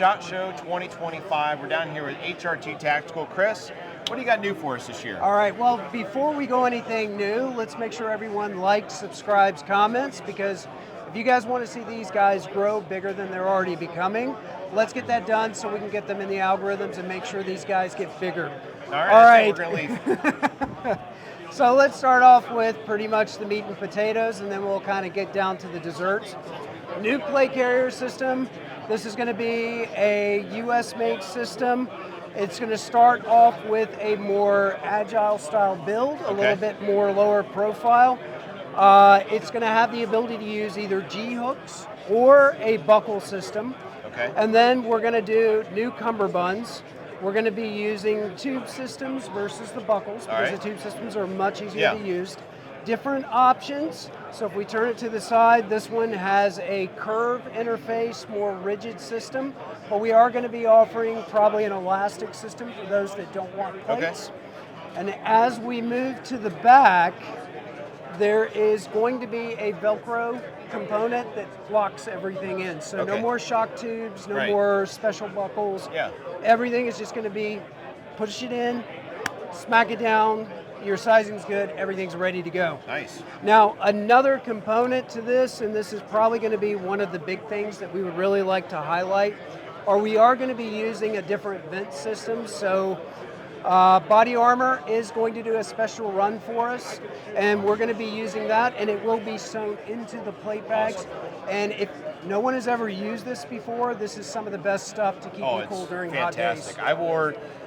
SHOT Show 2025. We're down here with HRT Tactical. Chris, what do you got new for us this year? All right, well, before we go anything new, let's make sure everyone likes, subscribes, comments, because if you guys want to see these guys grow bigger than they're already becoming, let's get that done so we can get them in the algorithms and make sure these guys get bigger. All right. We're going to leave. So let's start off with pretty much the meat and potatoes, and then we'll kind of get down to the desserts. New plate carrier system. This is going to be a US made system. It's going to start off with a more agile style build, a little bit more lower profile. It's going to have the ability to use either G hooks or a buckle system. And then we're going to do new cummerbunds. We're going to be using tube systems versus the buckles because the tube systems are much easier to use. Different options. So if we turn it to the side, this one has a curve interface, more rigid system, but we are going to be offering probably an elastic system for those that don't want plates. And as we move to the back, there is going to be a Velcro component that locks everything in. So no more shock tubes, no more special buckles. Everything is just going to be push it in, smack it down, your sizing's good, everything's ready to go. Nice. Now, another component to this, and this is probably going to be one of the big things that we would really like to highlight, or we are going to be using a different vent system. So Body Armor is going to do a special run for us, and we're going to be using that, and it will be sewn into the plate bags. And if no one has ever used this before, this is some of the best stuff to keep you cool during hot days.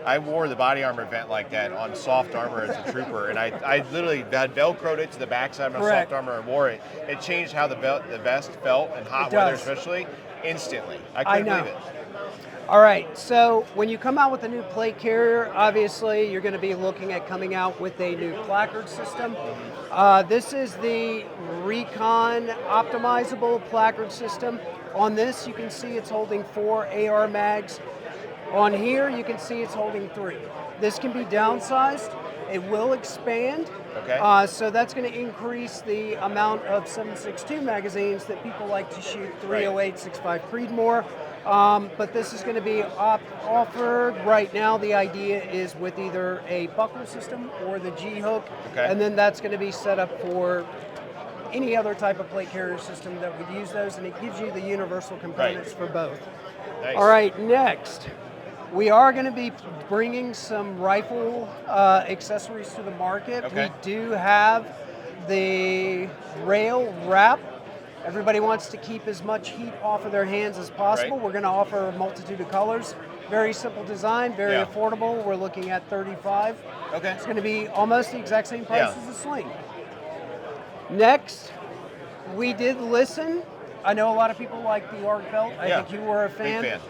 I wore the Body Armor vent like that on soft armor as a trooper, and I literally had Velcroed it to the backside of my soft armor and wore it. It changed how the vest felt in hot weather, especially instantly. I couldn't believe it. All right, so when you come out with a new plate carrier, obviously you're going to be looking at coming out with a new placard system. This is the Recon optimizable placard system. On this, you can see it's holding 4 AR mags. On here, you can see it's holding 3. This can be downsized. It will expand. So that's going to increase the amount of 7.62 magazines that people like to shoot 308, 65 Creedmoor. But this is going to be offered right now. The idea is with either a buckle system or the G hook, and then that's going to be set up for any other type of plate carrier system that would use those, and it gives you the universal components for both. All right, next. We are going to be bringing some rifle accessories to the market. We do have the rail wrap. Everybody wants to keep as much heat off of their hands as possible. We're going to offer a multitude of colors. Very simple design, very affordable. We're looking at $35. It's going to be almost the exact same price as the sling. Next, we did listen. I know a lot of people like the ARC belt. I think you were a fan. Big fan.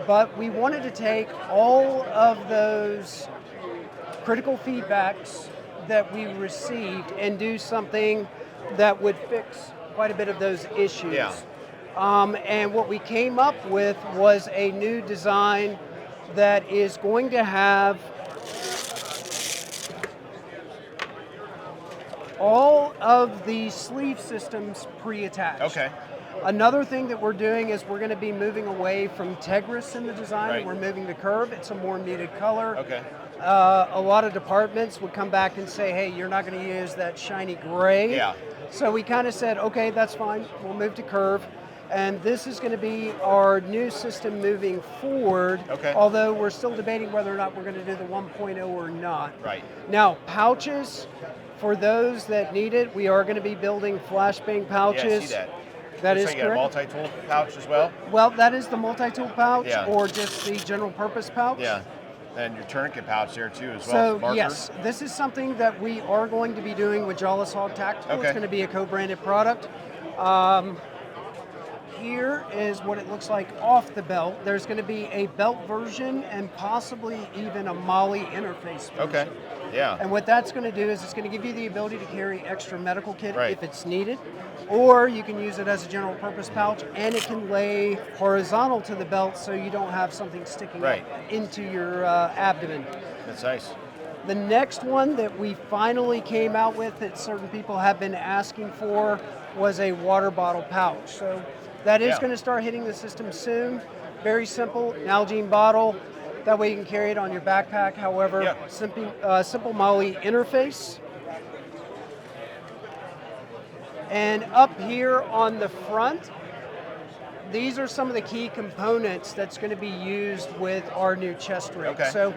But we wanted to take all of those critical feedbacks that we received and do something that would fix quite a bit of those issues. And what we came up with was a new design that is going to have all of the sleeve systems pre-attached. Another thing that we're doing is we're going to be moving away from Tegris in the design, and we're moving to curve. It's a more muted color. A lot of departments would come back and say, hey, you're not going to use that shiny gray. So we kind of said, okay, that's fine. We'll move to curve. And this is going to be our new system moving forward, although we're still debating whether or not we're going to do the 1.0 or not. Now, pouches, for those that need it, we are going to be building flashbang pouches. Yeah, I see that. That is correct. A multi-tool pouch as well? Well, that is the multi-tool pouch or just the general purpose pouch. And your tourniquet pouch there too as well. So yes, this is something that we are going to be doing with Jawless Hog Tactical. It's going to be a co-branded product. Here is what it looks like off the belt. There's going to be a belt version and possibly even a molle interface version. And what that's going to do is it's going to give you the ability to carry extra medical kit if it's needed, or you can use it as a general purpose pouch, and it can lay horizontal to the belt so you don't have something sticking up into your abdomen. That's nice. The next one that we finally came out with that certain people have been asking for was a water bottle pouch. So that is going to start hitting the system soon. very simple, Nalgene bottle. That way you can carry it on your backpack. However, simple molle interface. And up here on the front, these are some of the key components that's going to be used with our new chest rig. Okay. So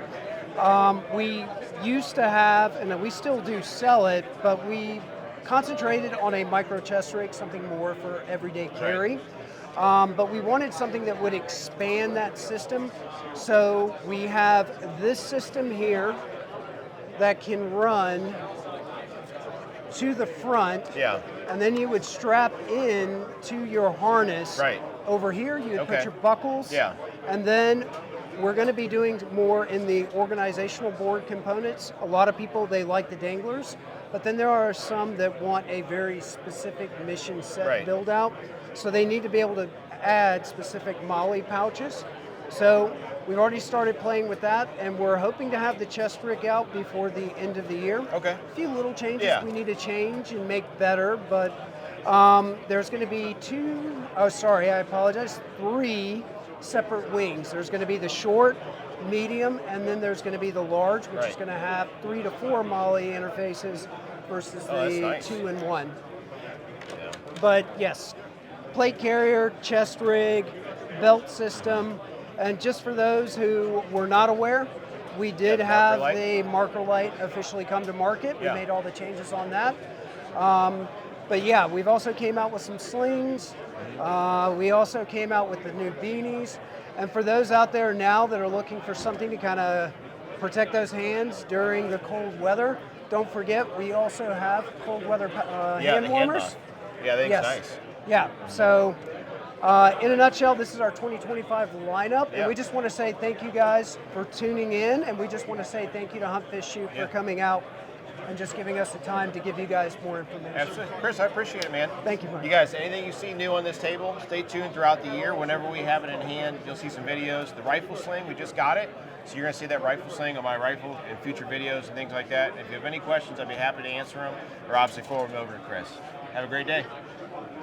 we used to have, and we still do sell it, but we concentrated on a micro chest rig, something more for everyday carry. Right. But we wanted something that would expand that system. So we have this system here that can run to the front. Yeah. And then you would strap in to your harness. Right. Over here, you would put your buckles. Yeah. And then we're going to be doing more in the organizational board components. A lot of people, they like the danglers, but then there are some that want a very specific mission set build out. So they need to be able to add specific molle pouches. So we've already started playing with that, and we're hoping to have the chest rig out before the end of the year. Okay. A few little changes we need to change and make better, but there's going to be three separate wings. There's going to be the short, medium, and then there's going to be the large, which is going to have 3 to 4 molle interfaces versus the 2 and 1. Yeah. But yes, plate carrier, chest rig, belt system, and just for those who were not aware, we did have the marker light officially come to market. We made all the changes on that. But yeah, we've also came out with some slings. We also came out with the new beanies. And for those out there now that are looking for something to kind of protect those hands during the cold weather, don't forget we also have cold weather hand warmers. They're nice. Yeah, so in a nutshell, this is our 2025 lineup, and we just want to say thank you guys for tuning in, and we just want to say thank you to Hunt Fish Shoot for coming out and just giving us the time to give you guys more information. Absolutely. Chris, I appreciate it, man. Thank you, Brian. You guys, anything you see new on this table, stay tuned throughout the year. Whenever we have it in hand, you'll see some videos. The rifle sling, we just got it. So you're going to see that rifle sling on my rifle in future videos and things like that. If you have any questions, I'd be happy to answer them, or obviously forward them over to Chris. Have a great day.